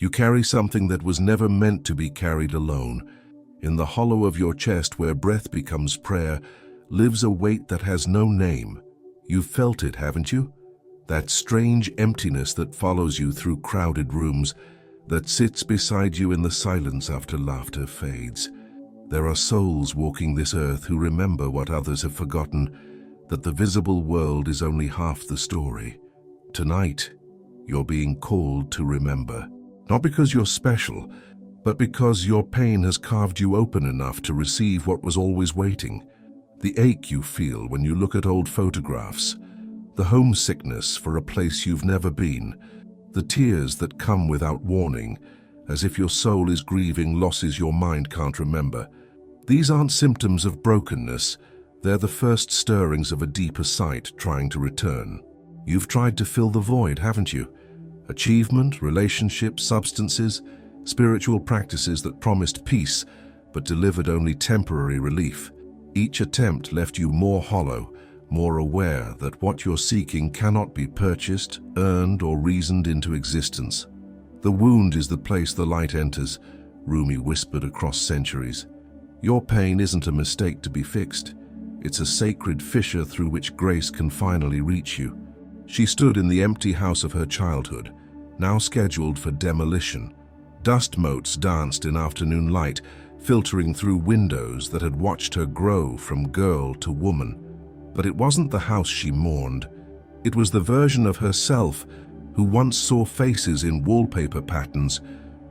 You carry something that was never meant to be carried alone. In the hollow of your chest, where breath becomes prayer, lives a weight that has no name. You've felt it, haven't you? That strange emptiness that follows you through crowded rooms, that sits beside you in the silence after laughter fades. There are souls walking this earth who remember what others have forgotten, that the visible world is only half the story. Tonight, you're being called to remember. Not because you're special, but because your pain has carved you open enough to receive what was always waiting. The ache you feel when you look at old photographs, the homesickness for a place you've never been, the tears that come without warning, as if your soul is grieving losses your mind can't remember. These aren't symptoms of brokenness, they're the first stirrings of a deeper sight trying to return. You've tried to fill the void, haven't you? Achievement, relationships, substances, spiritual practices that promised peace but delivered only temporary relief. Each attempt left you more hollow, more aware that what you're seeking cannot be purchased, earned, or reasoned into existence. The wound is the place the light enters, Rumi whispered across centuries. Your pain isn't a mistake to be fixed. It's a sacred fissure through which grace can finally reach you. She stood in the empty house of her childhood, now scheduled for demolition. Dust motes danced in afternoon light, filtering through windows that had watched her grow from girl to woman. But it wasn't the house she mourned. It was the version of herself who once saw faces in wallpaper patterns,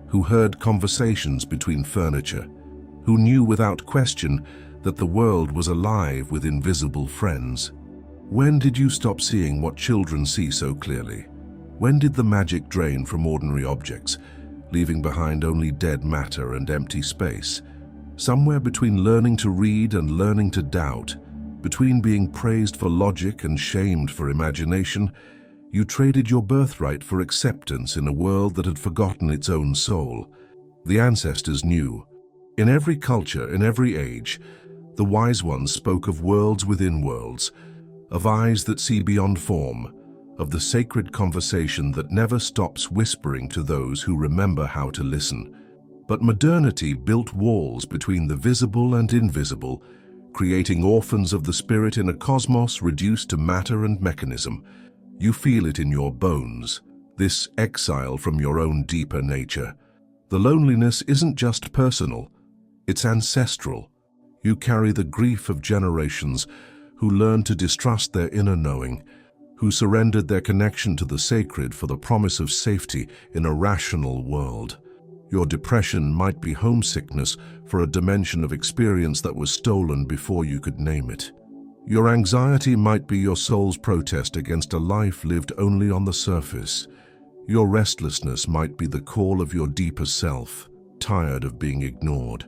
who heard conversations between furniture, who knew without question that the world was alive with invisible friends. When did you stop seeing what children see so clearly? When did the magic drain from ordinary objects, leaving behind only dead matter and empty space? Somewhere between learning to read and learning to doubt, between being praised for logic and shamed for imagination, you traded your birthright for acceptance in a world that had forgotten its own soul. The ancestors knew. In every culture, in every age, the wise ones spoke of worlds within worlds, of eyes that see beyond form, of the sacred conversation that never stops whispering to those who remember how to listen. But modernity built walls between the visible and invisible, creating orphans of the spirit in a cosmos reduced to matter and mechanism. You feel it in your bones, this exile from your own deeper nature. The loneliness isn't just personal, it's ancestral. You carry the grief of generations who learned to distrust their inner knowing, who surrendered their connection to the sacred for the promise of safety in a rational world. Your depression might be homesickness for a dimension of experience that was stolen before you could name it. Your anxiety might be your soul's protest against a life lived only on the surface. Your restlessness might be the call of your deeper self, tired of being ignored.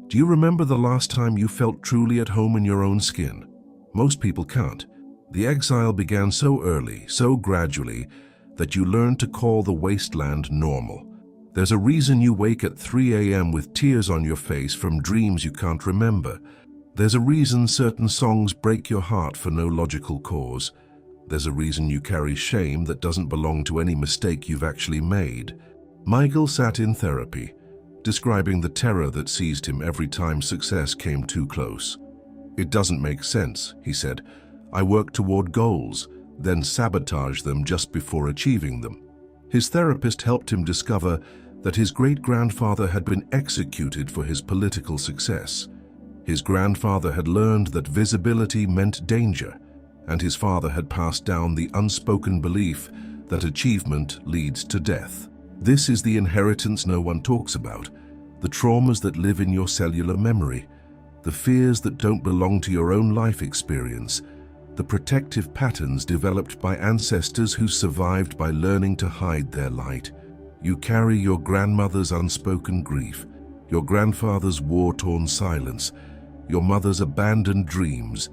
Do you remember the last time you felt truly at home in your own skin? Most people can't. The exile began so early, so gradually, that you learned to call the wasteland normal. There's a reason you wake at 3 a.m. with tears on your face from dreams you can't remember. There's a reason certain songs break your heart for no logical cause. There's a reason you carry shame that doesn't belong to any mistake you've actually made. Michael sat in therapy, describing the terror that seized him every time success came too close. "It doesn't make sense," he said. "I work toward goals, then sabotage them just before achieving them." His therapist helped him discover that his great-grandfather had been executed for his political success. His grandfather had learned that visibility meant danger, and his father had passed down the unspoken belief that achievement leads to death. This is the inheritance no one talks about, the traumas that live in your cellular memory, the fears that don't belong to your own life experience, the protective patterns developed by ancestors who survived by learning to hide their light. You carry your grandmother's unspoken grief, your grandfather's war-torn silence, your mother's abandoned dreams,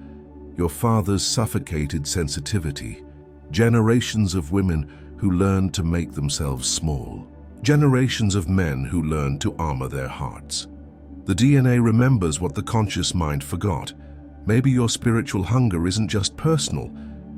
your father's suffocated sensitivity. Generations of women who learned to make themselves small. Generations of men who learned to armor their hearts. The DNA remembers what the conscious mind forgot. Maybe your spiritual hunger isn't just personal.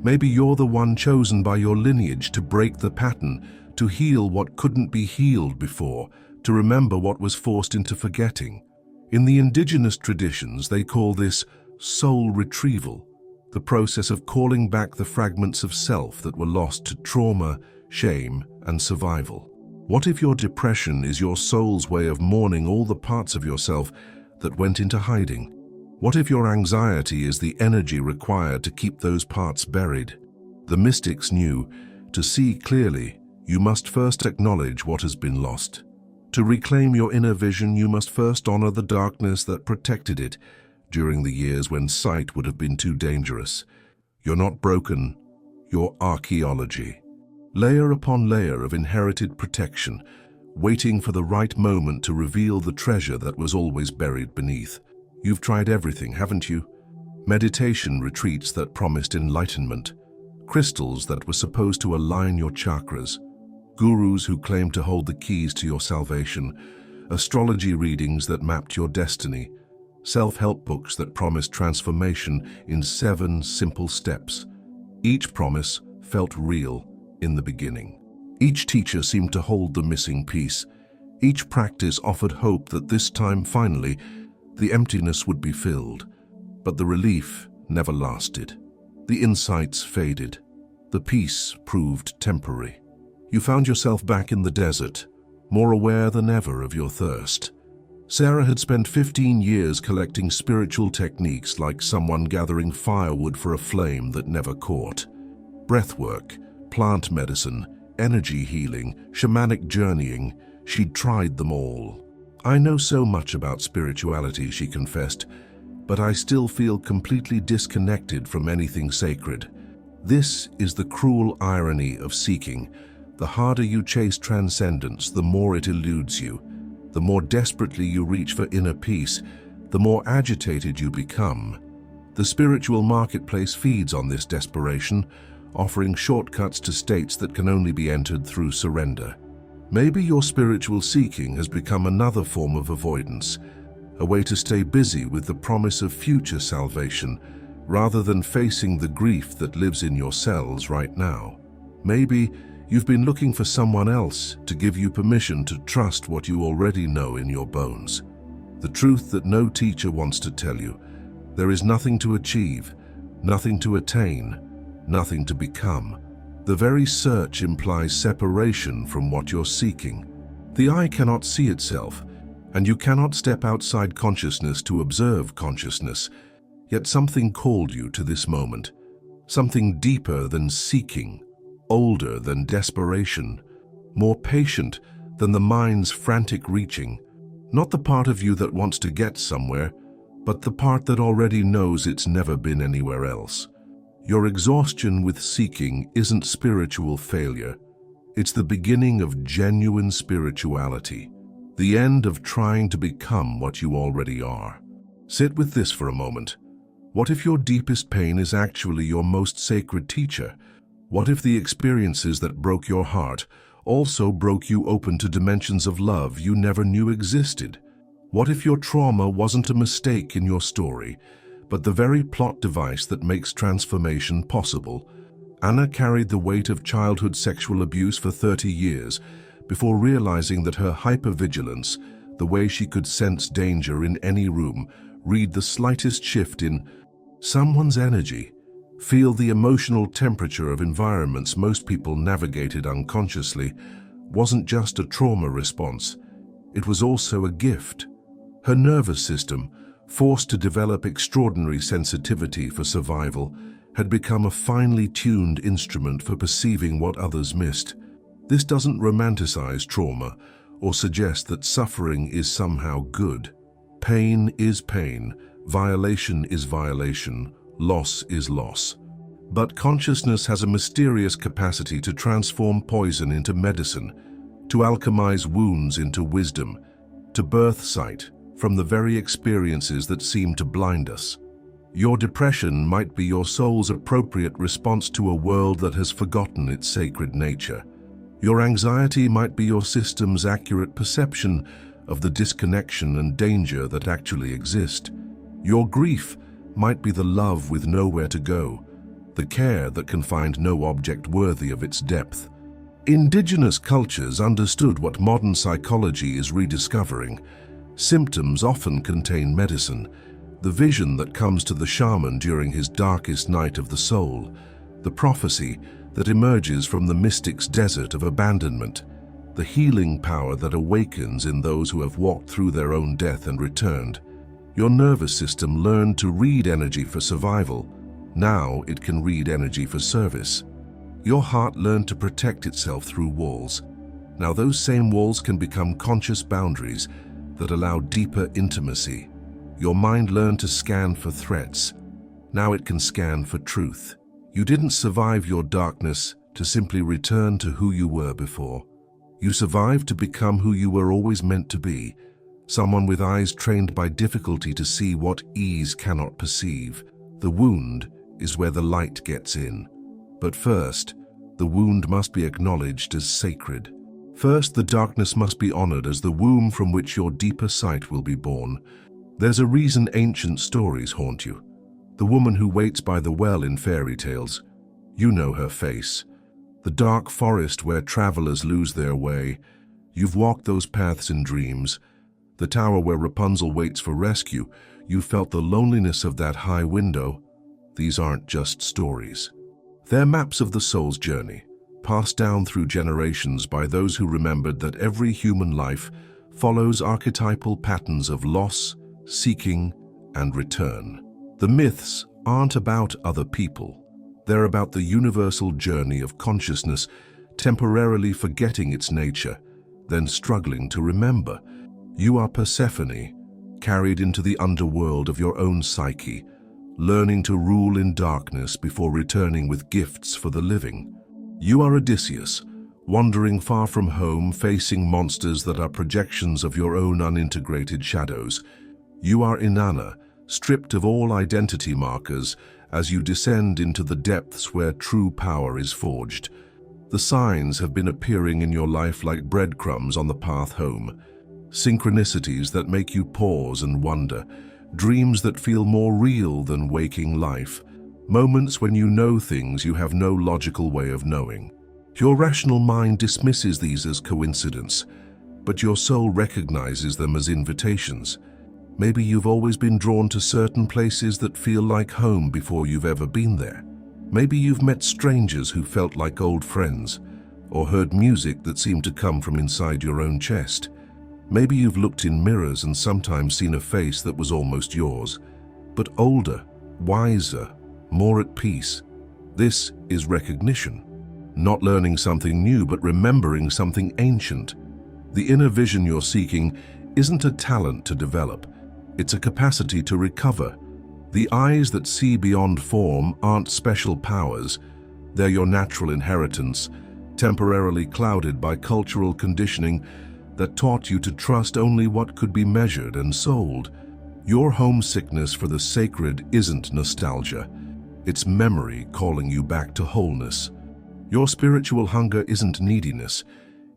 Maybe you're the one chosen by your lineage to break the pattern, to heal what couldn't be healed before, to remember what was forced into forgetting. In the indigenous traditions, they call this soul retrieval, the process of calling back the fragments of self that were lost to trauma, shame, and survival. What if your depression is your soul's way of mourning all the parts of yourself that went into hiding? What if your anxiety is the energy required to keep those parts buried? The mystics knew, to see clearly, you must first acknowledge what has been lost. To reclaim your inner vision, you must first honor the darkness that protected it during the years when sight would have been too dangerous. You're not broken, you're archaeology. Layer upon layer of inherited protection, waiting for the right moment to reveal the treasure that was always buried beneath. You've tried everything, haven't you? Meditation retreats that promised enlightenment, crystals that were supposed to align your chakras, gurus who claimed to hold the keys to your salvation, astrology readings that mapped your destiny, self-help books that promised transformation in 7 simple steps. Each promise felt real in the beginning. Each teacher seemed to hold the missing piece. Each practice offered hope that this time, finally, the emptiness would be filled. But the relief never lasted. The insights faded. The peace proved temporary. You found yourself back in the desert, more aware than ever of your thirst. Sarah had spent 15 years collecting spiritual techniques like someone gathering firewood for a flame that never caught. Breathwork, plant medicine, energy healing, shamanic journeying, she'd tried them all. I know so much about spirituality, she confessed, but I still feel completely disconnected from anything sacred. This is the cruel irony of seeking. The harder you chase transcendence, the more it eludes you. The more desperately you reach for inner peace, the more agitated you become. The spiritual marketplace feeds on this desperation, offering shortcuts to states that can only be entered through surrender. Maybe your spiritual seeking has become another form of avoidance, a way to stay busy with the promise of future salvation, rather than facing the grief that lives in your cells right now. Maybe you've been looking for someone else to give you permission to trust what you already know in your bones. The truth that no teacher wants to tell you. There is nothing to achieve, nothing to attain, nothing to become. The very search implies separation from what you're seeking. The eye cannot see itself, and you cannot step outside consciousness to observe consciousness. Yet something called you to this moment, something deeper than seeking, older than desperation, more patient than the mind's frantic reaching. Not the part of you that wants to get somewhere, but the part that already knows it's never been anywhere else. Your exhaustion with seeking isn't spiritual failure. It's the beginning of genuine spirituality, the end of trying to become what you already are. Sit with this for a moment. What if your deepest pain is actually your most sacred teacher? What if the experiences that broke your heart also broke you open to dimensions of love you never knew existed? What if your trauma wasn't a mistake in your story, but the very plot device that makes transformation possible? Anna carried the weight of childhood sexual abuse for 30 years before realizing that her hypervigilance, the way she could sense danger in any room, read the slightest shift in someone's energy, feel the emotional temperature of environments most people navigated unconsciously, wasn't just a trauma response. It was also a gift. Her nervous system, forced to develop extraordinary sensitivity for survival, had become a finely tuned instrument for perceiving what others missed. This doesn't romanticize trauma or suggest that suffering is somehow good. Pain is pain, violation is violation, loss is loss. But consciousness has a mysterious capacity to transform poison into medicine, to alchemize wounds into wisdom, to birth sight from the very experiences that seem to blind us. Your depression might be your soul's appropriate response to a world that has forgotten its sacred nature. Your anxiety might be your system's accurate perception of the disconnection and danger that actually exist. Your grief might be the love with nowhere to go, the care that can find no object worthy of its depth. Indigenous cultures understood what modern psychology is rediscovering. Symptoms often contain medicine, the vision that comes to the shaman during his darkest night of the soul, the prophecy that emerges from the mystic's desert of abandonment, the healing power that awakens in those who have walked through their own death and returned. Your nervous system learned to read energy for survival. Now it can read energy for service. Your heart learned to protect itself through walls. Now those same walls can become conscious boundaries that allow deeper intimacy. Your mind learned to scan for threats. Now it can scan for truth. You didn't survive your darkness to simply return to who you were before. You survived to become who you were always meant to be, someone with eyes trained by difficulty to see what ease cannot perceive. The wound is where the light gets in. But first, the wound must be acknowledged as sacred. First, the darkness must be honored as the womb from which your deeper sight will be born. There's a reason ancient stories haunt you. The woman who waits by the well in fairy tales. You know her face. The dark forest where travelers lose their way. You've walked those paths in dreams. The tower where Rapunzel waits for rescue. You felt the loneliness of that high window. These aren't just stories. They're maps of the soul's journey, passed down through generations by those who remembered that every human life follows archetypal patterns of loss, seeking, and return. The myths aren't about other people. They're about the universal journey of consciousness, temporarily forgetting its nature, then struggling to remember. You are Persephone, carried into the underworld of your own psyche, learning to rule in darkness before returning with gifts for the living. You are Odysseus, wandering far from home, facing monsters that are projections of your own unintegrated shadows. You are Inanna, stripped of all identity markers as you descend into the depths where true power is forged. The signs have been appearing in your life like breadcrumbs on the path home, synchronicities that make you pause and wonder, dreams that feel more real than waking life, moments when you know things you have no logical way of knowing. Your rational mind dismisses these as coincidence, but your soul recognizes them as invitations. Maybe you've always been drawn to certain places that feel like home before you've ever been there. Maybe you've met strangers who felt like old friends, or heard music that seemed to come from inside your own chest. Maybe you've looked in mirrors and sometimes seen a face that was almost yours, but older, wiser, more at peace. This is recognition. Not learning something new, but remembering something ancient. The inner vision you're seeking isn't a talent to develop. It's a capacity to recover. The eyes that see beyond form aren't special powers. They're your natural inheritance, temporarily clouded by cultural conditioning that taught you to trust only what could be measured and sold. Your homesickness for the sacred isn't nostalgia. It's memory calling you back to wholeness. Your spiritual hunger isn't neediness.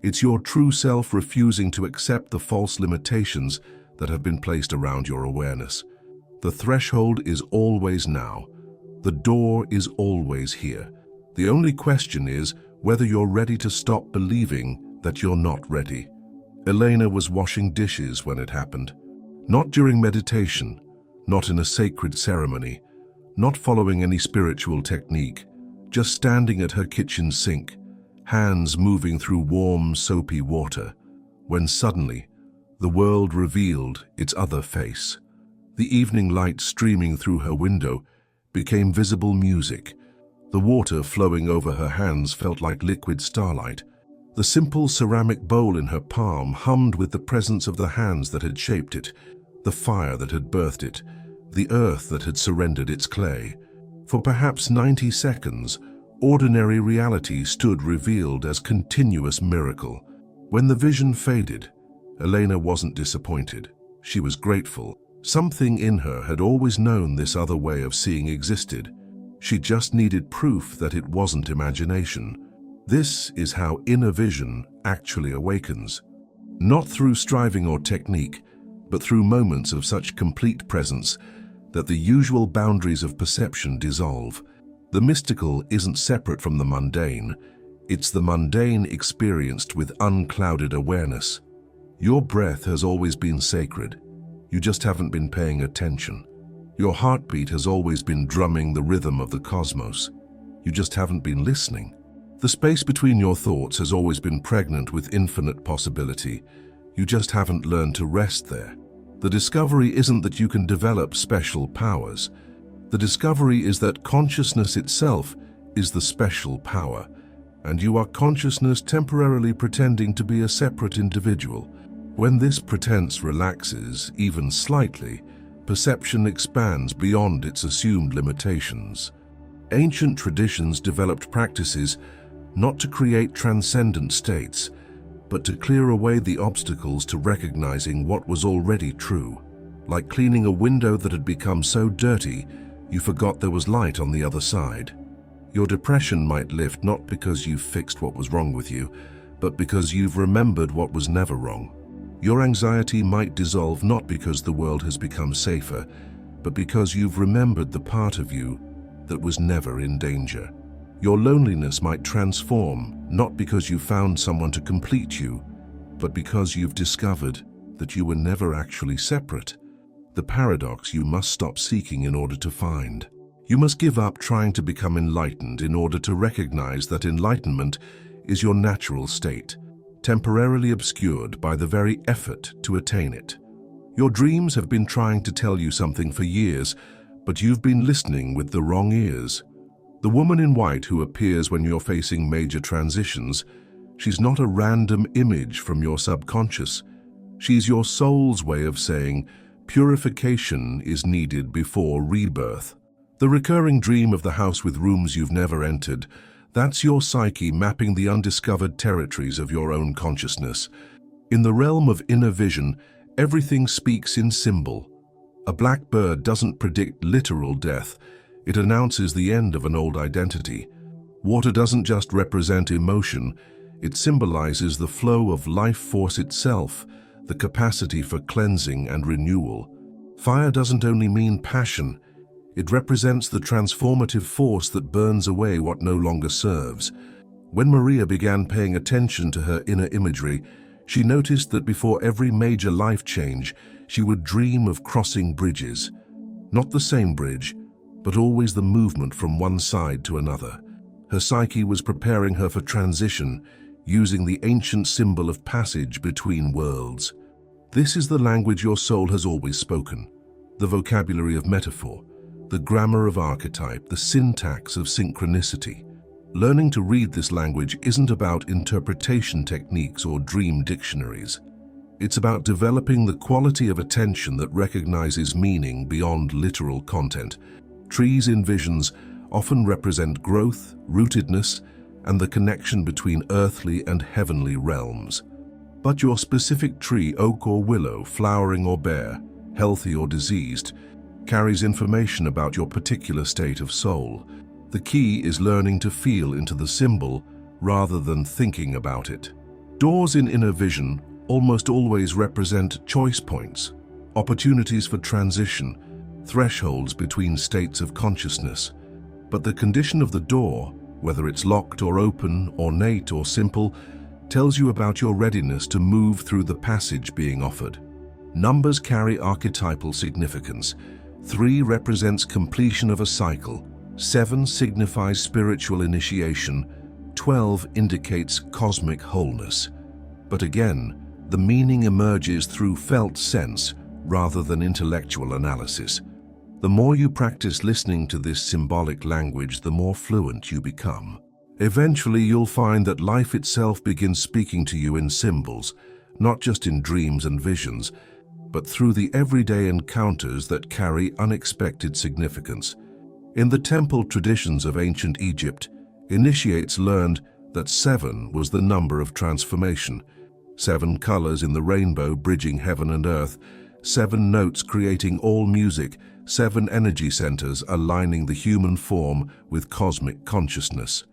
It's your true self refusing to accept the false limitations that have been placed around your awareness. The threshold is always now. The door is always here. The only question is whether you're ready to stop believing that you're not ready. Elena was washing dishes when it happened. Not during meditation, not in a sacred ceremony, not following any spiritual technique, just standing at her kitchen sink, hands moving through warm, soapy water, when suddenly the world revealed its other face. The evening light streaming through her window became visible music. The water flowing over her hands felt like liquid starlight. The simple ceramic bowl in her palm hummed with the presence of the hands that had shaped it, the fire that had birthed it, the earth that had surrendered its clay. For perhaps 90 seconds, ordinary reality stood revealed as continuous miracle. When the vision faded, Elena wasn't disappointed. She was grateful. Something in her had always known this other way of seeing existed. She just needed proof that it wasn't imagination. This is how inner vision actually awakens. Not through striving or technique, but through moments of such complete presence that the usual boundaries of perception dissolve. The mystical isn't separate from the mundane. It's the mundane experienced with unclouded awareness. Your breath has always been sacred. You just haven't been paying attention. Your heartbeat has always been drumming the rhythm of the cosmos. You just haven't been listening. The space between your thoughts has always been pregnant with infinite possibility. You just haven't learned to rest there. The discovery isn't that you can develop special powers. The discovery is that consciousness itself is the special power, and you are consciousness temporarily pretending to be a separate individual. When this pretense relaxes, even slightly, perception expands beyond its assumed limitations. Ancient traditions developed practices not to create transcendent states, but to clear away the obstacles to recognizing what was already true. Like cleaning a window that had become so dirty, you forgot there was light on the other side. Your depression might lift not because you've fixed what was wrong with you, but because you've remembered what was never wrong. Your anxiety might dissolve not because the world has become safer, but because you've remembered the part of you that was never in danger. Your loneliness might transform, not because you found someone to complete you, but because you've discovered that you were never actually separate. The paradox you must stop seeking in order to find. You must give up trying to become enlightened in order to recognize that enlightenment is your natural state, temporarily obscured by the very effort to attain it. Your dreams have been trying to tell you something for years, but you've been listening with the wrong ears. The woman in white who appears when you're facing major transitions, she's not a random image from your subconscious. She's your soul's way of saying, purification is needed before rebirth. The recurring dream of the house with rooms you've never entered, that's your psyche mapping the undiscovered territories of your own consciousness. In the realm of inner vision, everything speaks in symbol. A black bird doesn't predict literal death. It announces the end of an old identity. Water doesn't just represent emotion, it symbolizes the flow of life force itself, the capacity for cleansing and renewal. Fire doesn't only mean passion, it represents the transformative force that burns away what no longer serves. When Maria began paying attention to her inner imagery, she noticed that before every major life change, she would dream of crossing bridges. Not the same bridge, but always the movement from one side to another. Her psyche was preparing her for transition, using the ancient symbol of passage between worlds. This is the language your soul has always spoken, the vocabulary of metaphor, the grammar of archetype, the syntax of synchronicity. Learning to read this language isn't about interpretation techniques or dream dictionaries. It's about developing the quality of attention that recognizes meaning beyond literal content. Trees in visions often represent growth, rootedness, and the connection between earthly and heavenly realms. But your specific tree, oak or willow, flowering or bare, healthy or diseased, carries information about your particular state of soul. The key is learning to feel into the symbol rather than thinking about it. Doors in inner vision almost always represent choice points, opportunities for transition, thresholds between states of consciousness. But the condition of the door, whether it's locked or open, ornate or simple, tells you about your readiness to move through the passage being offered. Numbers carry archetypal significance. 3 represents completion of a cycle, 7 signifies spiritual initiation, 12 indicates cosmic wholeness. But again, the meaning emerges through felt sense rather than intellectual analysis. The more you practice listening to this symbolic language, the more fluent you become. Eventually, you'll find that life itself begins speaking to you in symbols, not just in dreams and visions, but through the everyday encounters that carry unexpected significance. In the temple traditions of ancient Egypt, initiates learned that 7 was the number of transformation, 7 colors in the rainbow bridging heaven and earth, 7 notes creating all music, 7 energy centers aligning the human form with cosmic consciousness.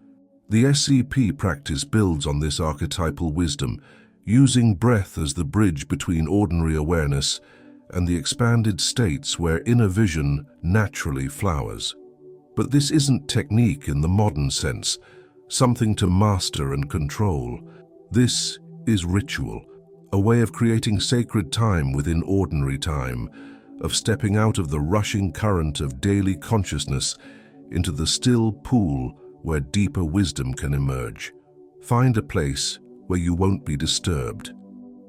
The SCP practice builds on this archetypal wisdom, using breath as the bridge between ordinary awareness and the expanded states where inner vision naturally flowers. But this isn't technique in the modern sense. something to master and control. This is ritual, a way of creating sacred time within ordinary time, of stepping out of the rushing current of daily consciousness into the still pool where deeper wisdom can emerge. Find a place where you won't be disturbed.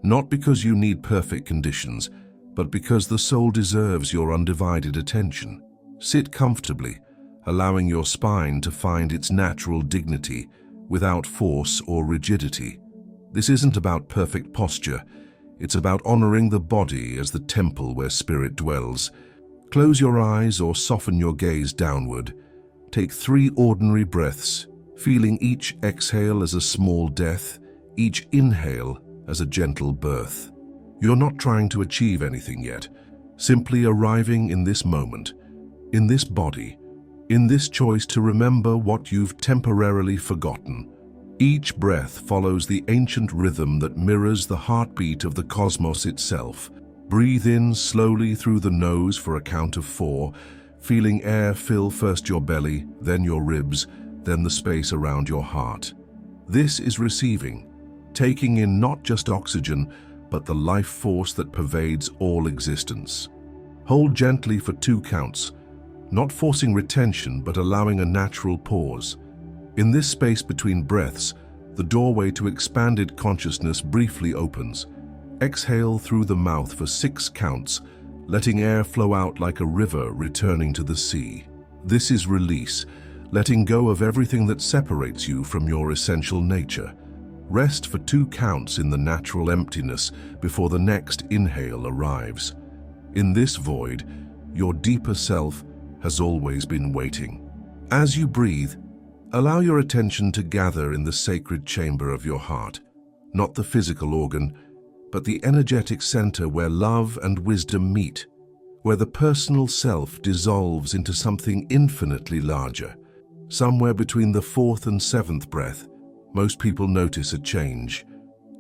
Not because you need perfect conditions, but because the soul deserves your undivided attention. Sit comfortably, allowing your spine to find its natural dignity without force or rigidity. This isn't about perfect posture. It's about honoring the body as the temple where spirit dwells. Close your eyes or soften your gaze downward. Take 3 ordinary breaths, feeling each exhale as a small death, each inhale as a gentle birth. You're not trying to achieve anything yet, simply arriving in this moment, in this body, in this choice to remember what you've temporarily forgotten. Each breath follows the ancient rhythm that mirrors the heartbeat of the cosmos itself. Breathe in slowly through the nose for a count of 4, feeling air fill first your belly, then your ribs, then the space around your heart. This is receiving, taking in not just oxygen, but the life force that pervades all existence. Hold gently for 2 counts, not forcing retention but allowing a natural pause. In this space between breaths, the doorway to expanded consciousness briefly opens. Exhale through the mouth for 6 counts, letting air flow out like a river returning to the sea. This is release, letting go of everything that separates you from your essential nature. Rest for 2 counts in the natural emptiness before the next inhale arrives. In this void, your deeper self has always been waiting. As you breathe, allow your attention to gather in the sacred chamber of your heart, not the physical organ, but the energetic center where love and wisdom meet, where the personal self dissolves into something infinitely larger. Somewhere between the 4th and 7th breath, most people notice a change.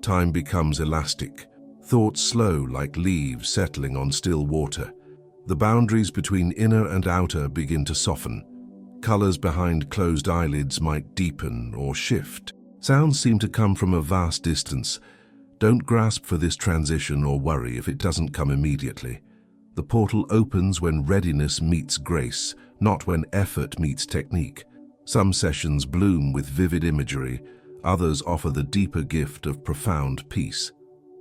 Time becomes elastic, thoughts slow like leaves settling on still water. The boundaries between inner and outer begin to soften. Colors behind closed eyelids might deepen or shift. Sounds seem to come from a vast distance. Don't grasp for this transition or worry if it doesn't come immediately. The portal opens when readiness meets grace, not when effort meets technique. Some sessions bloom with vivid imagery, others offer the deeper gift of profound peace.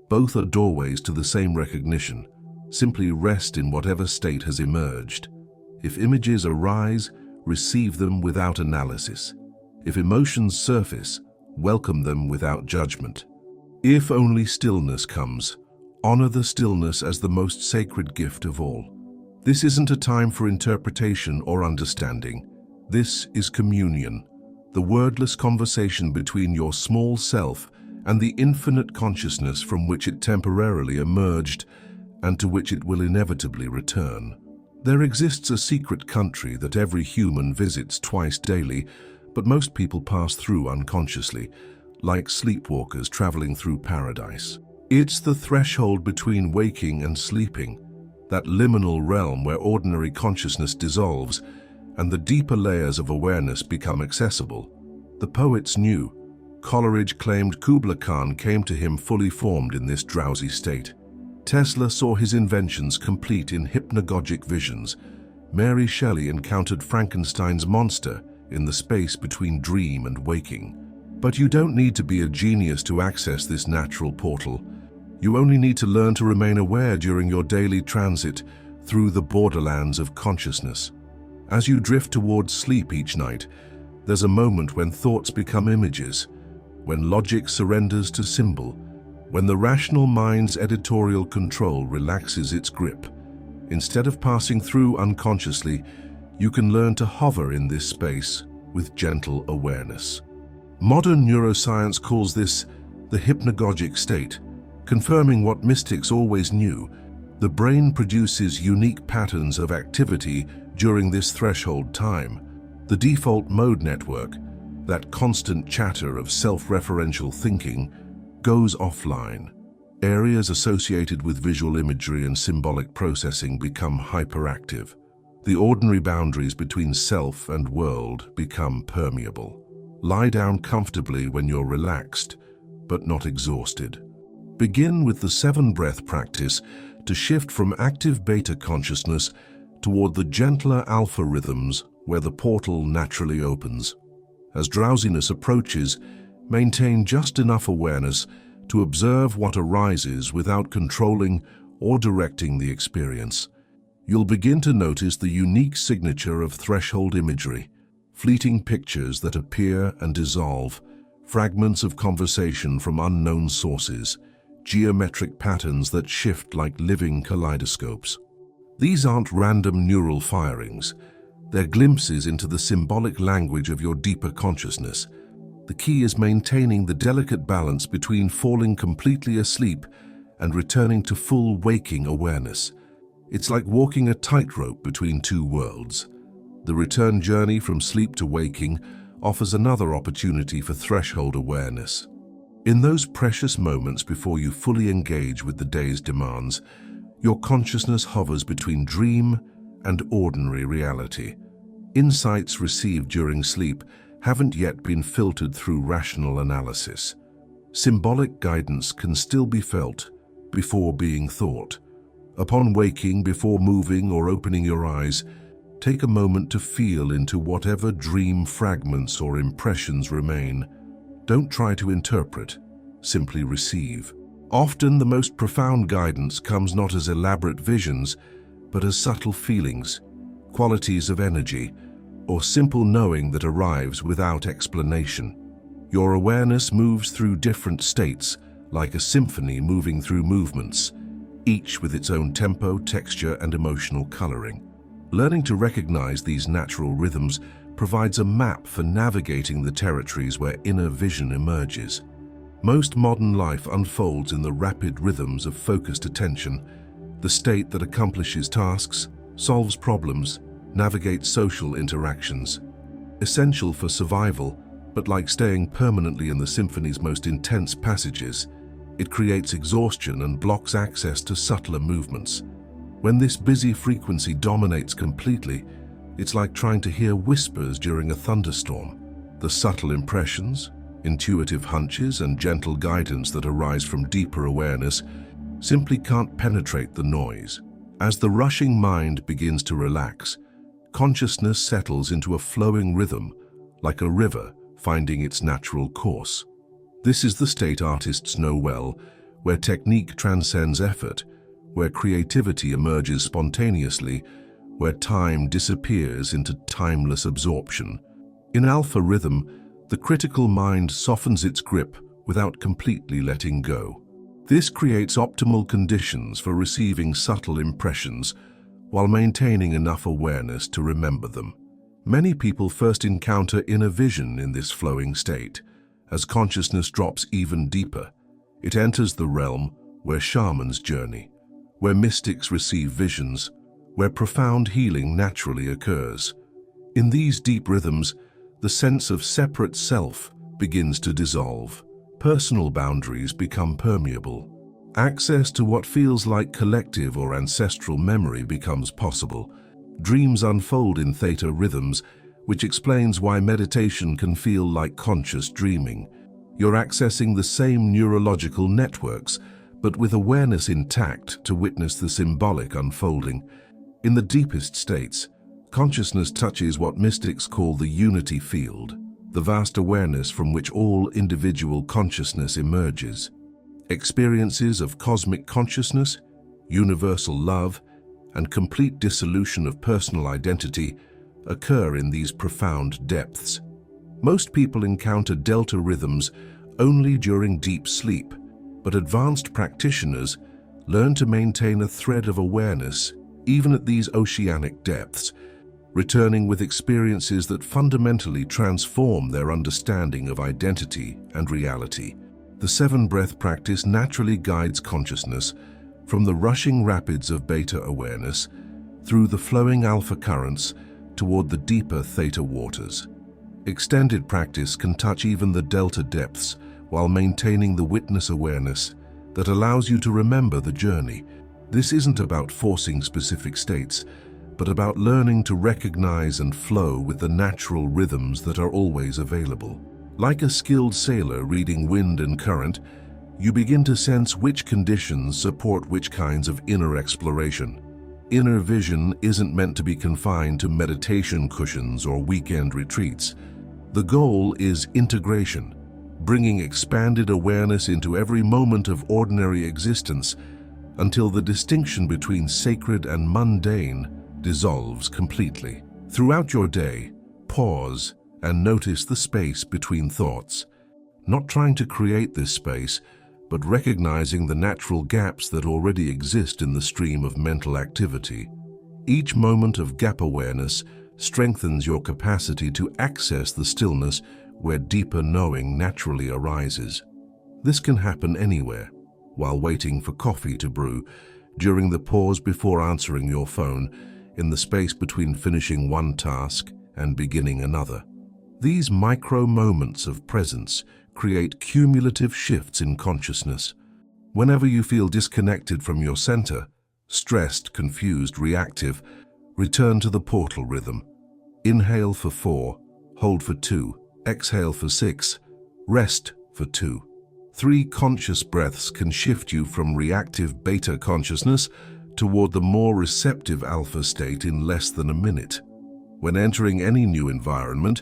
Both are doorways to the same recognition. Simply rest in whatever state has emerged. If images arise, receive them without analysis. If emotions surface, welcome them without judgment. If only stillness comes, honor the stillness as the most sacred gift of all. This isn't a time for interpretation or understanding. This is communion, the wordless conversation between your small self and the infinite consciousness from which it temporarily emerged and to which it will inevitably return. There exists a secret country that every human visits twice daily, but most people pass through unconsciously, like sleepwalkers traveling through paradise. It's the threshold between waking and sleeping, that liminal realm where ordinary consciousness dissolves and the deeper layers of awareness become accessible. The poets knew. Coleridge claimed Kubla Khan came to him fully formed in this drowsy state. Tesla saw his inventions complete in hypnagogic visions. Mary Shelley encountered Frankenstein's monster in the space between dream and waking. But you don't need to be a genius to access this natural portal. You only need to learn to remain aware during your daily transit through the borderlands of consciousness. As you drift towards sleep each night, there's a moment when thoughts become images, when logic surrenders to symbol, when the rational mind's editorial control relaxes its grip. Instead of passing through unconsciously, you can learn to hover in this space with gentle awareness. Modern neuroscience calls this the hypnagogic state, confirming what mystics always knew. The brain produces unique patterns of activity during this threshold time. The default mode network, that constant chatter of self-referential thinking, goes offline. Areas associated with visual imagery and symbolic processing become hyperactive. The ordinary boundaries between self and world become permeable. Lie down comfortably when you're relaxed, but not exhausted. Begin with the 7-breath practice to shift from active beta consciousness toward the gentler alpha rhythms where the portal naturally opens. As drowsiness approaches, maintain just enough awareness to observe what arises without controlling or directing the experience. You'll begin to notice the unique signature of threshold imagery, fleeting pictures that appear and dissolve, fragments of conversation from unknown sources, geometric patterns that shift like living kaleidoscopes. These aren't random neural firings. They're glimpses into the symbolic language of your deeper consciousness. The key is maintaining the delicate balance between falling completely asleep and returning to full waking awareness. It's like walking a tightrope between two worlds. The return journey from sleep to waking offers another opportunity for threshold awareness. In those precious moments before you fully engage with the day's demands, your consciousness hovers between dream and ordinary reality. Insights received during sleep haven't yet been filtered through rational analysis. Symbolic guidance can still be felt before being thought. Upon waking, before moving or opening your eyes, take a moment to feel into whatever dream fragments or impressions remain. Don't try to interpret, simply receive. Often the most profound guidance comes not as elaborate visions, but as subtle feelings, qualities of energy, or simple knowing that arrives without explanation. Your awareness moves through different states, like a symphony moving through movements, each with its own tempo, texture, and emotional coloring. Learning to recognize these natural rhythms provides a map for navigating the territories where inner vision emerges. Most modern life unfolds in the rapid rhythms of focused attention, the state that accomplishes tasks, solves problems, navigates social interactions. Essential for survival, but like staying permanently in the symphony's most intense passages, it creates exhaustion and blocks access to subtler movements. When this busy frequency dominates completely, it's like trying to hear whispers during a thunderstorm. The subtle impressions, intuitive hunches, and gentle guidance that arise from deeper awareness simply can't penetrate the noise. As the rushing mind begins to relax, consciousness settles into a flowing rhythm, like a river finding its natural course. This is the state artists know well, where technique transcends effort, where creativity emerges spontaneously, where time disappears into timeless absorption. In alpha rhythm, the critical mind softens its grip without completely letting go. This creates optimal conditions for receiving subtle impressions while maintaining enough awareness to remember them. Many people first encounter inner vision in this flowing state. As consciousness drops even deeper, it enters the realm where shamans journey, where mystics receive visions, where profound healing naturally occurs. In these deep rhythms, the sense of separate self begins to dissolve. Personal boundaries become permeable. Access to what feels like collective or ancestral memory becomes possible. Dreams unfold in theta rhythms, which explains why meditation can feel like conscious dreaming. You're accessing the same neurological networks, but with awareness intact to witness the symbolic unfolding. In the deepest states, consciousness touches what mystics call the unity field, the vast awareness from which all individual consciousness emerges. Experiences of cosmic consciousness, universal love, and complete dissolution of personal identity occur in these profound depths. Most people encounter delta rhythms only during deep sleep, but advanced practitioners learn to maintain a thread of awareness even at these oceanic depths, returning with experiences that fundamentally transform their understanding of identity and reality. The 7-breath practice naturally guides consciousness from the rushing rapids of beta awareness through the flowing alpha currents toward the deeper theta waters. Extended practice can touch even the delta depths while maintaining the witness awareness that allows you to remember the journey. This isn't about forcing specific states, but about learning to recognize and flow with the natural rhythms that are always available. Like a skilled sailor reading wind and current, you begin to sense which conditions support which kinds of inner exploration. Inner vision isn't meant to be confined to meditation cushions or weekend retreats. The goal is integration, bringing expanded awareness into every moment of ordinary existence until the distinction between sacred and mundane dissolves completely. Throughout your day, pause and notice the space between thoughts, not trying to create this space, but recognizing the natural gaps that already exist in the stream of mental activity. Each moment of gap awareness strengthens your capacity to access the stillness where deeper knowing naturally arises. This can happen anywhere, while waiting for coffee to brew, during the pause before answering your phone, in the space between finishing one task and beginning another. These micro moments of presence create cumulative shifts in consciousness. Whenever you feel disconnected from your center, stressed, confused, reactive, return to the portal rhythm. Inhale for 4, hold for 2, exhale for 6, rest for 2. 3 conscious breaths can shift you from reactive beta consciousness toward the more receptive alpha state in less than a minute. When entering any new environment,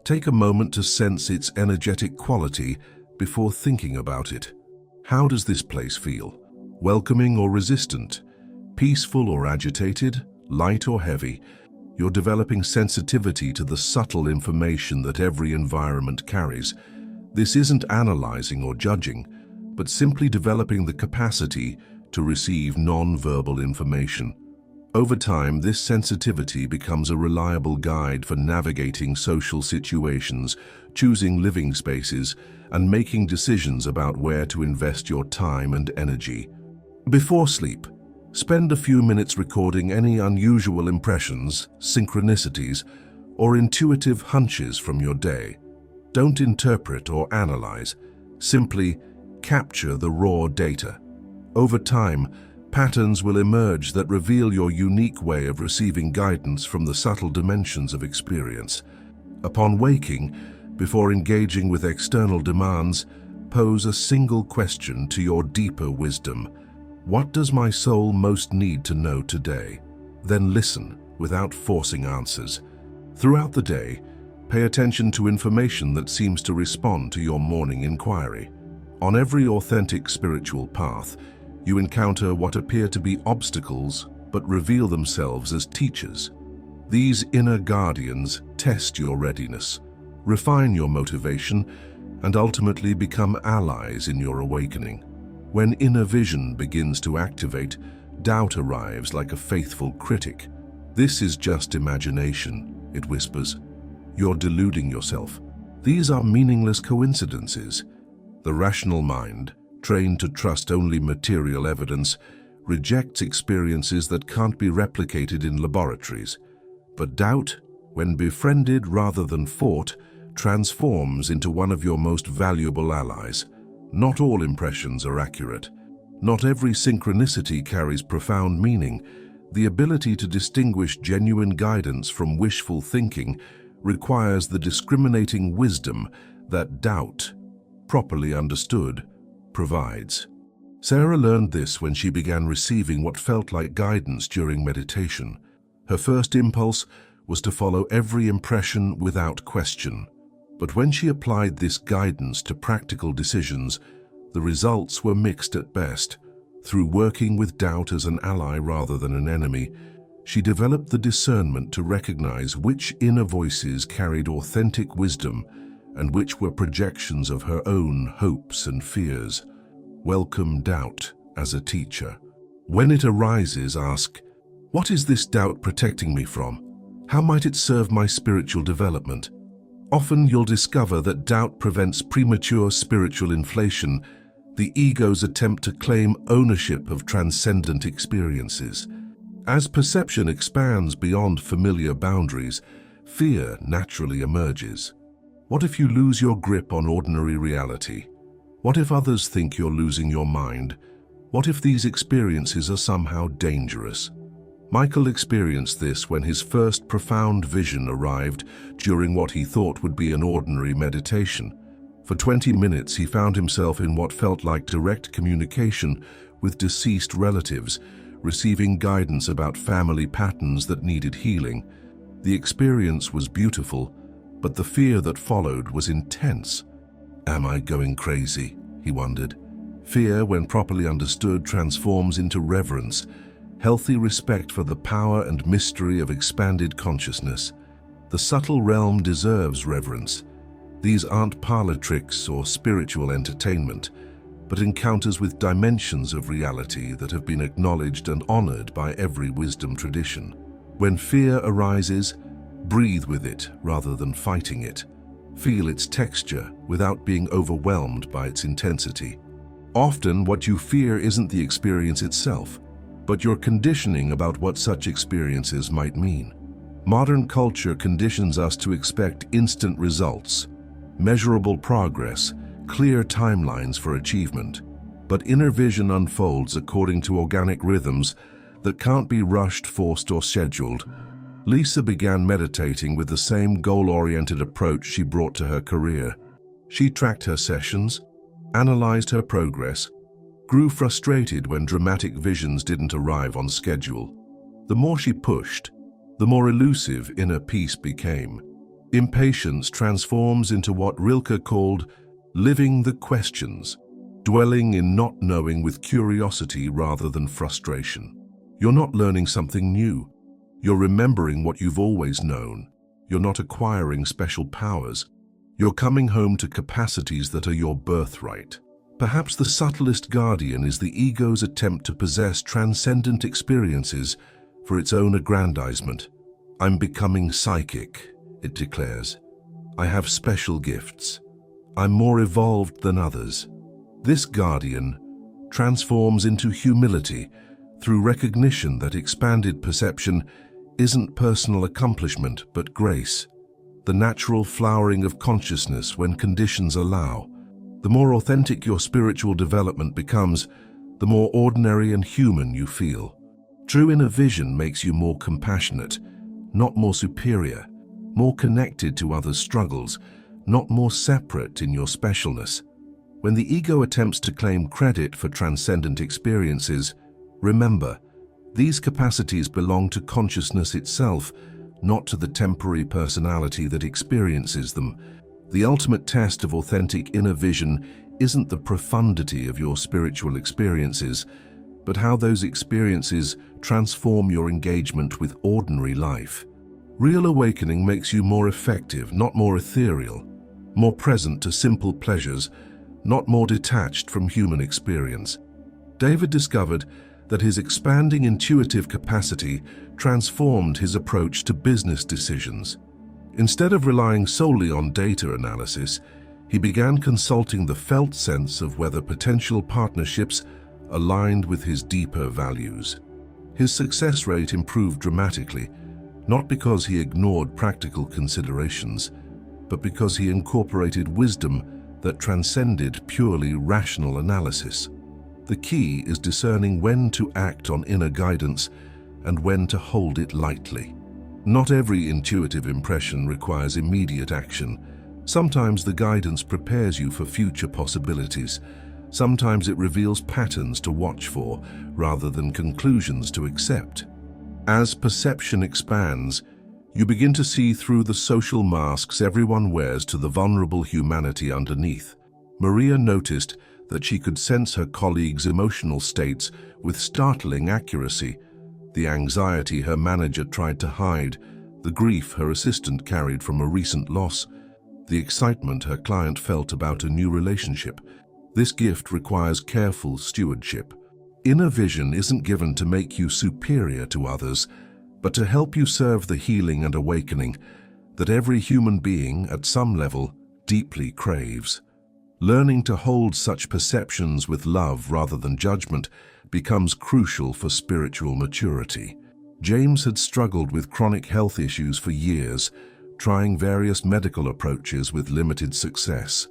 take a moment to sense its energetic quality before thinking about it. How does this place feel? Welcoming or resistant? Peaceful or agitated? Light or heavy? You're developing sensitivity to the subtle information that every environment carries. This isn't analyzing or judging, but simply developing the capacity to receive non-verbal information. Over time, this sensitivity becomes a reliable guide for navigating social situations, choosing living spaces, and making decisions about where to invest your time and energy. Before sleep, spend a few minutes recording any unusual impressions, synchronicities, or intuitive hunches from your day. Don't interpret or analyze, simply capture the raw data. Over time, patterns will emerge that reveal your unique way of receiving guidance from the subtle dimensions of experience. Upon waking, before engaging with external demands, pose a single question to your deeper wisdom. What does my soul most need to know today? Then listen without forcing answers. Throughout the day, pay attention to information that seems to respond to your morning inquiry. On every authentic spiritual path, you encounter what appear to be obstacles but reveal themselves as teachers. These inner guardians test your readiness, refine your motivation, and ultimately become allies in your awakening. When inner vision begins to activate, doubt arrives like a faithful critic. "This is just imagination," it whispers. "You're deluding yourself. These are meaningless coincidences." The rational mind, trained to trust only material evidence, rejects experiences that can't be replicated in laboratories. But doubt, when befriended rather than fought, transforms into one of your most valuable allies. Not all impressions are accurate. Not every synchronicity carries profound meaning. The ability to distinguish genuine guidance from wishful thinking requires the discriminating wisdom that doubt, properly understood, provides. Sarah learned this when she began receiving what felt like guidance during meditation. Her first impulse was to follow every impression without question. But when she applied this guidance to practical decisions, the results were mixed at best. Through working with doubt as an ally rather than an enemy, she developed the discernment to recognize which inner voices carried authentic wisdom and which were projections of her own hopes and fears. Welcome doubt as a teacher. When it arises, ask, "What is this doubt protecting me from? How might it serve my spiritual development?" Often you'll discover that doubt prevents premature spiritual inflation, the ego's attempt to claim ownership of transcendent experiences. As perception expands beyond familiar boundaries, fear naturally emerges. What if you lose your grip on ordinary reality? What if others think you're losing your mind? What if these experiences are somehow dangerous? Michael experienced this when his first profound vision arrived during what he thought would be an ordinary meditation. For 20 minutes, he found himself in what felt like direct communication with deceased relatives, receiving guidance about family patterns that needed healing. The experience was beautiful, but the fear that followed was intense. "Am I going crazy?" he wondered. Fear, when properly understood, transforms into reverence, healthy respect for the power and mystery of expanded consciousness. The subtle realm deserves reverence. These aren't parlor tricks or spiritual entertainment, but encounters with dimensions of reality that have been acknowledged and honored by every wisdom tradition. When fear arises, breathe with it rather than fighting it. Feel its texture without being overwhelmed by its intensity. Often, what you fear isn't the experience itself, but your conditioning about what such experiences might mean. Modern culture conditions us to expect instant results, measurable progress, clear timelines for achievement. But inner vision unfolds according to organic rhythms that can't be rushed, forced, or scheduled. Lisa began meditating with the same goal-oriented approach she brought to her career. She tracked her sessions, analyzed her progress, grew frustrated when dramatic visions didn't arrive on schedule. The more she pushed, the more elusive inner peace became. Impatience transforms into what Rilke called living the questions, dwelling in not knowing with curiosity rather than frustration. You're not learning something new. You're remembering what you've always known. You're not acquiring special powers. You're coming home to capacities that are your birthright. Perhaps the subtlest guardian is the ego's attempt to possess transcendent experiences for its own aggrandizement. "I'm becoming psychic," it declares. "I have special gifts. I'm more evolved than others." This guardian transforms into humility through recognition that expanded perception isn't personal accomplishment but grace, the natural flowering of consciousness when conditions allow. The more authentic your spiritual development becomes, the more ordinary and human you feel. True inner vision makes you more compassionate, not more superior, more connected to others' struggles, not more separate in your specialness. When the ego attempts to claim credit for transcendent experiences, remember, these capacities belong to consciousness itself, not to the temporary personality that experiences them. The ultimate test of authentic inner vision isn't the profundity of your spiritual experiences, but how those experiences transform your engagement with ordinary life. Real awakening makes you more effective, not more ethereal, more present to simple pleasures, not more detached from human experience. David discovered that his expanding intuitive capacity transformed his approach to business decisions. Instead of relying solely on data analysis, he began consulting the felt sense of whether potential partnerships aligned with his deeper values. His success rate improved dramatically, not because he ignored practical considerations, but because he incorporated wisdom that transcended purely rational analysis. The key is discerning when to act on inner guidance and when to hold it lightly. Not every intuitive impression requires immediate action. Sometimes the guidance prepares you for future possibilities. Sometimes it reveals patterns to watch for rather than conclusions to accept. As perception expands, you begin to see through the social masks everyone wears to the vulnerable humanity underneath. Maria noticed that she could sense her colleagues' emotional states with startling accuracy. The anxiety her manager tried to hide, the grief her assistant carried from a recent loss, the excitement her client felt about a new relationship. This gift requires careful stewardship. Inner vision isn't given to make you superior to others, but to help you serve the healing and awakening that every human being, at some level, deeply craves. Learning to hold such perceptions with love rather than judgment becomes crucial for spiritual maturity. James had struggled with chronic health issues for years, trying various medical approaches with limited success.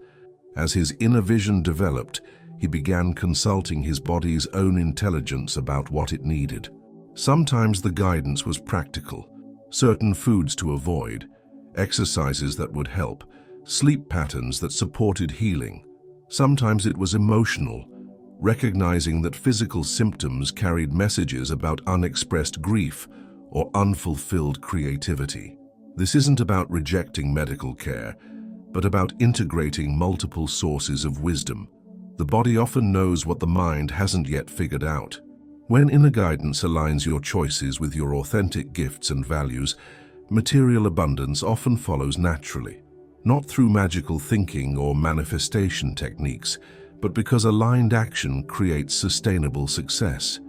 As his inner vision developed, he began consulting his body's own intelligence about what it needed. Sometimes the guidance was practical, certain foods to avoid, exercises that would help, sleep patterns that supported healing. Sometimes it was emotional, recognizing that physical symptoms carried messages about unexpressed grief or unfulfilled creativity. This isn't about rejecting medical care, but about integrating multiple sources of wisdom. The body often knows what the mind hasn't yet figured out. When inner guidance aligns your choices with your authentic gifts and values, material abundance often follows naturally, not through magical thinking or manifestation techniques, but because aligned action creates sustainable success.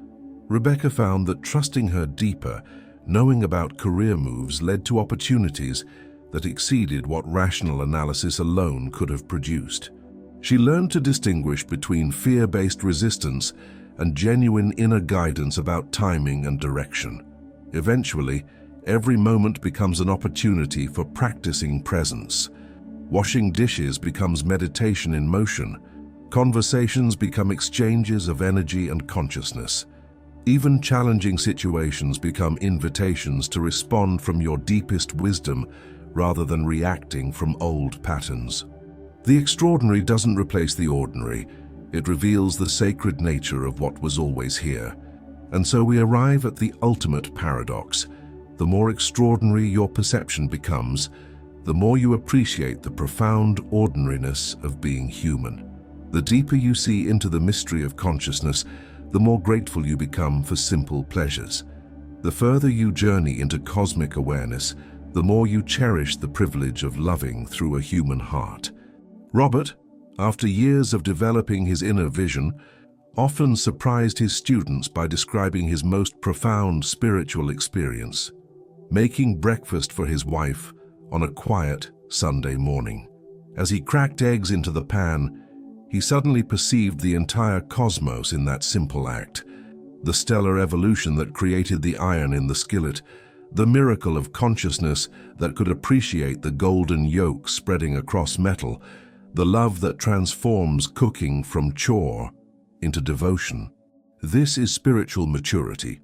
Rebecca found that trusting her deeper, knowing about career moves led to opportunities that exceeded what rational analysis alone could have produced. She learned to distinguish between fear-based resistance and genuine inner guidance about timing and direction. Eventually, every moment becomes an opportunity for practicing presence. Washing dishes becomes meditation in motion. Conversations become exchanges of energy and consciousness. Even challenging situations become invitations to respond from your deepest wisdom rather than reacting from old patterns. The extraordinary doesn't replace the ordinary. It reveals the sacred nature of what was always here. And so we arrive at the ultimate paradox. The more extraordinary your perception becomes, the more you appreciate the profound ordinariness of being human. The deeper you see into the mystery of consciousness, the more grateful you become for simple pleasures. The further you journey into cosmic awareness, the more you cherish the privilege of loving through a human heart. Robert, after years of developing his inner vision, often surprised his students by describing his most profound spiritual experience, making breakfast for his wife on a quiet Sunday morning. As he cracked eggs into the pan, he suddenly perceived the entire cosmos in that simple act. The stellar evolution that created the iron in the skillet, the miracle of consciousness that could appreciate the golden yolk spreading across metal, the love that transforms cooking from chore into devotion. This is spiritual maturity,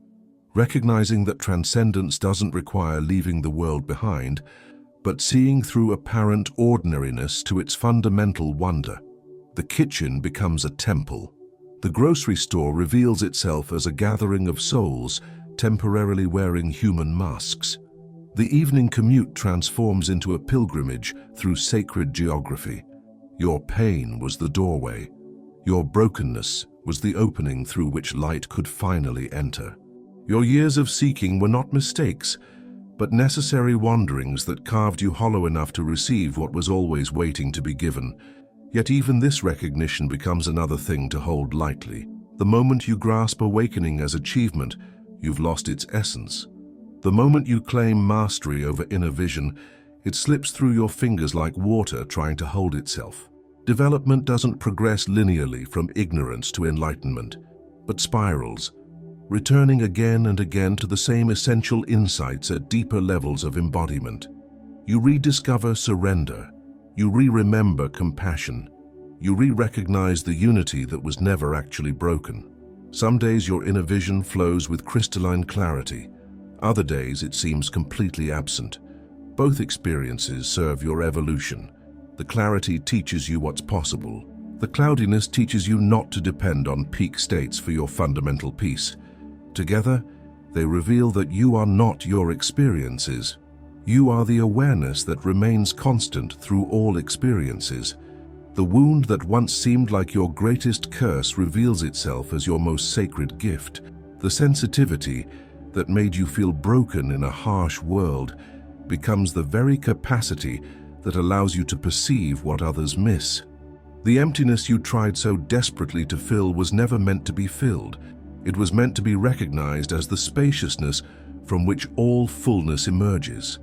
recognizing that transcendence doesn't require leaving the world behind, but seeing through apparent ordinariness to its fundamental wonder. The kitchen becomes a temple. The grocery store reveals itself as a gathering of souls temporarily wearing human masks. The evening commute transforms into a pilgrimage through sacred geography. Your pain was the doorway. Your brokenness was the opening through which light could finally enter. Your years of seeking were not mistakes, but necessary wanderings that carved you hollow enough to receive what was always waiting to be given. Yet even this recognition becomes another thing to hold lightly. The moment you grasp awakening as achievement, you've lost its essence. The moment you claim mastery over inner vision, it slips through your fingers like water trying to hold itself. Development doesn't progress linearly from ignorance to enlightenment, but spirals, returning again and again to the same essential insights at deeper levels of embodiment. You rediscover surrender. You re-remember compassion. You re-recognize the unity that was never actually broken. Some days your inner vision flows with crystalline clarity. Other days it seems completely absent. Both experiences serve your evolution. The clarity teaches you what's possible. The cloudiness teaches you not to depend on peak states for your fundamental peace. Together, they reveal that you are not your experiences. You are the awareness that remains constant through all experiences. The wound that once seemed like your greatest curse reveals itself as your most sacred gift. The sensitivity that made you feel broken in a harsh world becomes the very capacity that allows you to perceive what others miss. The emptiness you tried so desperately to fill was never meant to be filled. It was meant to be recognized as the spaciousness from which all fullness emerges.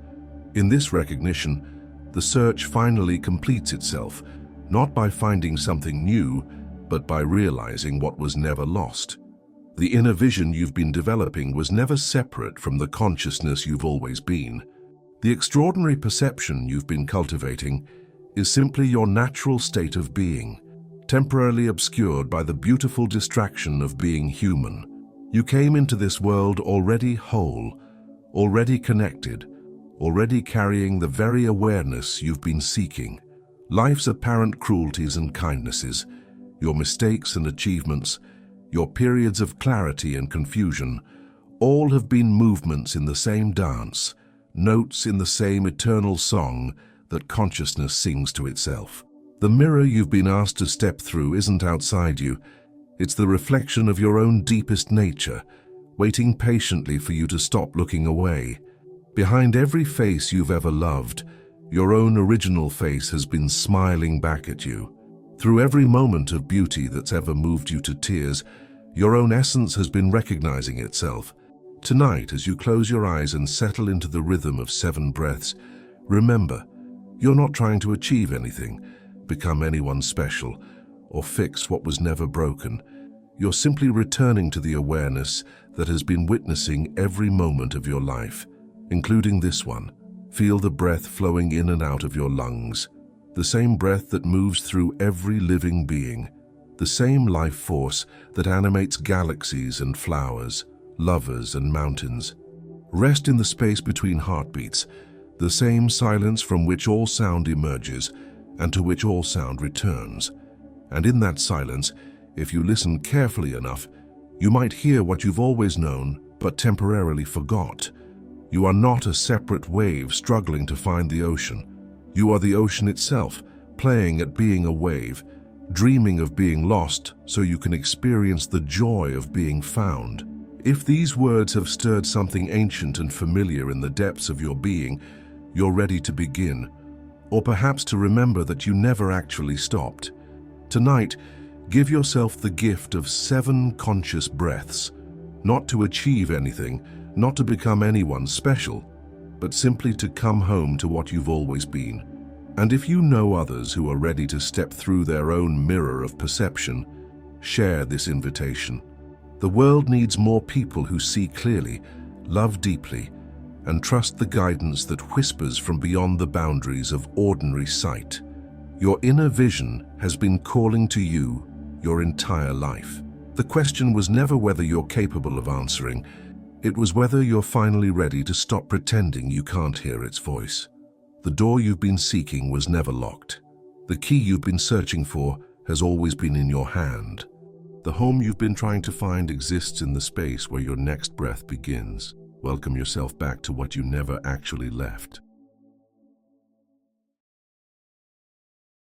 In this recognition, the search finally completes itself, not by finding something new, but by realizing what was never lost. The inner vision you've been developing was never separate from the consciousness you've always been. The extraordinary perception you've been cultivating is simply your natural state of being, temporarily obscured by the beautiful distraction of being human. You came into this world already whole, already connected, already carrying the very awareness you've been seeking. Life's apparent cruelties and kindnesses, your mistakes and achievements, your periods of clarity and confusion, all have been movements in the same dance, notes in the same eternal song that consciousness sings to itself. The mirror you've been asked to step through isn't outside you. It's the reflection of your own deepest nature, waiting patiently for you to stop looking away. Behind every face you've ever loved, your own original face has been smiling back at you. Through every moment of beauty that's ever moved you to tears, your own essence has been recognizing itself. Tonight, as you close your eyes and settle into the rhythm of 7 breaths, remember, you're not trying to achieve anything, become anyone special, or fix what was never broken. You're simply returning to the awareness that has been witnessing every moment of your life, including this one. Feel the breath flowing in and out of your lungs, the same breath that moves through every living being, the same life force that animates galaxies and flowers, lovers and mountains. Rest in the space between heartbeats, the same silence from which all sound emerges and to which all sound returns. And in that silence, if you listen carefully enough, you might hear what you've always known but temporarily forgot. You are not a separate wave struggling to find the ocean. You are the ocean itself, playing at being a wave, dreaming of being lost so you can experience the joy of being found. If these words have stirred something ancient and familiar in the depths of your being, you're ready to begin, or perhaps to remember that you never actually stopped. Tonight, give yourself the gift of 7 conscious breaths, not to achieve anything, not to become anyone special, but simply to come home to what you've always been. And if you know others who are ready to step through their own mirror of perception, share this invitation. The world needs more people who see clearly, love deeply, and trust the guidance that whispers from beyond the boundaries of ordinary sight. Your inner vision has been calling to you your entire life. The question was never whether you're capable of answering, it was whether you're finally ready to stop pretending you can't hear its voice. The door you've been seeking was never locked. The key you've been searching for has always been in your hand. The home you've been trying to find exists in the space where your next breath begins. Welcome yourself back to what you never actually left.